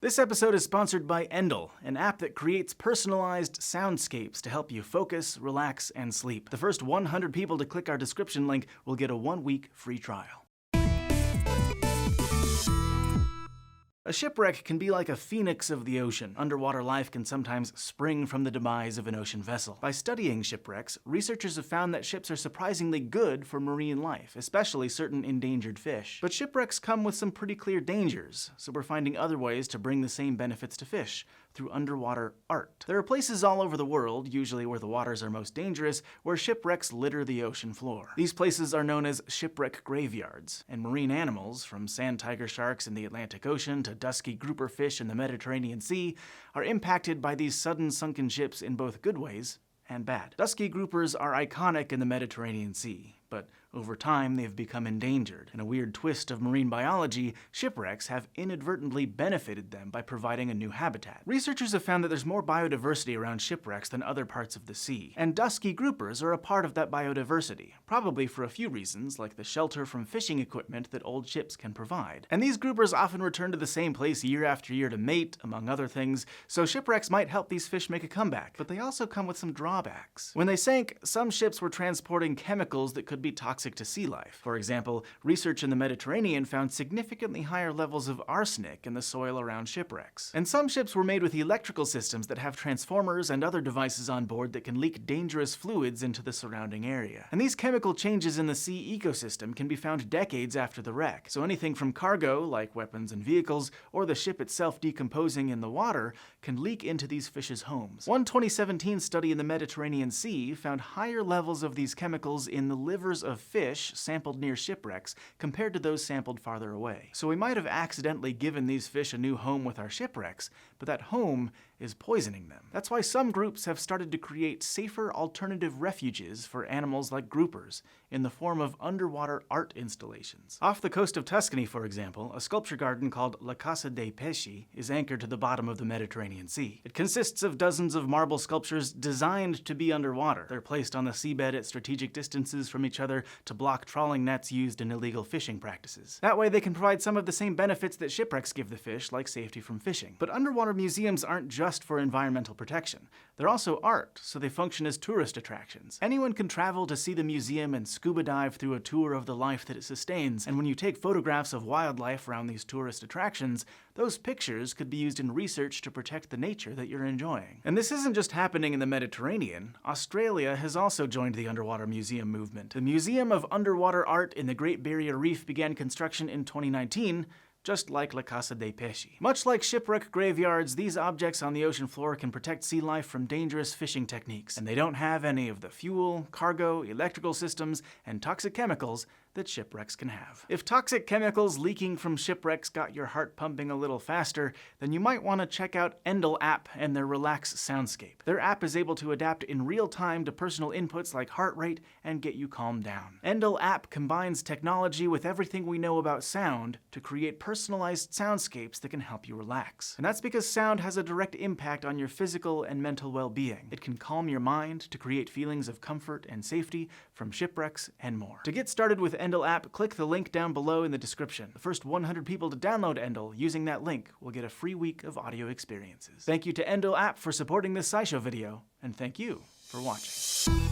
This episode is sponsored by Endel, an app that creates personalized soundscapes to help you focus, relax, and sleep. The first 100 people to click our description link will get a 1-week free trial. A shipwreck can be like a phoenix of the ocean. Underwater life can sometimes spring from the demise of an ocean vessel. By studying shipwrecks, researchers have found that ships are surprisingly good for marine life, especially certain endangered fish. But shipwrecks come with some pretty clear dangers, so we're finding other ways to bring the same benefits to fish through underwater art. There are places all over the world, usually where the waters are most dangerous, where shipwrecks litter the ocean floor. These places are known as shipwreck graveyards, and marine animals, from sand tiger sharks in the Atlantic Ocean to dusky grouper fish in the Mediterranean Sea, are impacted by these sudden sunken ships in both good ways and bad. Dusky groupers are iconic in the Mediterranean Sea, but over time they've become endangered. In a weird twist of marine biology, shipwrecks have inadvertently benefited them by providing a new habitat. Researchers have found that there's more biodiversity around shipwrecks than other parts of the sea, and dusky groupers are a part of that biodiversity, probably for a few reasons, like the shelter from fishing equipment that old ships can provide. And these groupers often return to the same place year after year to mate, among other things, so shipwrecks might help these fish make a comeback, but they also come with some drawbacks. When they sank, some ships were transporting chemicals that could be toxic to sea life. For example, research in the Mediterranean found significantly higher levels of arsenic in the soil around shipwrecks. And some ships were made with electrical systems that have transformers and other devices on board that can leak dangerous fluids into the surrounding area. And these chemical changes in the sea ecosystem can be found decades after the wreck, so anything from cargo, like weapons and vehicles, or the ship itself decomposing in the water, can leak into these fish's homes. One 2017 study in the Mediterranean Sea found higher levels of these chemicals in the livers of fish sampled near shipwrecks compared to those sampled farther away. So we might have accidentally given these fish a new home with our shipwrecks, but that home is poisoning them. That's why some groups have started to create safer alternative refuges for animals like groupers in the form of underwater art installations. Off the coast of Tuscany, for example, a sculpture garden called La Casa dei Pesci is anchored to the bottom of the Mediterranean Sea. It consists of dozens of marble sculptures designed to be underwater. They're placed on the seabed at strategic distances from each other to block trawling nets used in illegal fishing practices. That way they can provide some of the same benefits that shipwrecks give the fish, like safety from fishing. But underwater museums aren't just for environmental protection. They're also art, so they function as tourist attractions. Anyone can travel to see the museum and scuba dive through a tour of the life that it sustains, and when you take photographs of wildlife around these tourist attractions, those pictures could be used in research to protect the nature that you're enjoying. And this isn't just happening in the Mediterranean. Australia has also joined the underwater museum movement. The Museum of Underwater Art in the Great Barrier Reef began construction in 2019, just like La Casa dei Pesci. Much like shipwreck graveyards, these objects on the ocean floor can protect sea life from dangerous fishing techniques, and they don't have any of the fuel, cargo, electrical systems, and toxic chemicals that shipwrecks can have. If toxic chemicals leaking from shipwrecks got your heart pumping a little faster, then you might want to check out Endel app and their Relax soundscape. Their app is able to adapt in real time to personal inputs like heart rate and get you calmed down. Endel app combines technology with everything we know about sound to create personalized soundscapes that can help you relax. And that's because sound has a direct impact on your physical and mental well-being. It can calm your mind to create feelings of comfort and safety from shipwrecks and more. To get started with Endel app, click the link down below in the description. The first 100 people to download Endel using that link will get a free week of audio experiences. Thank you to Endel app for supporting this SciShow video, and thank you for watching.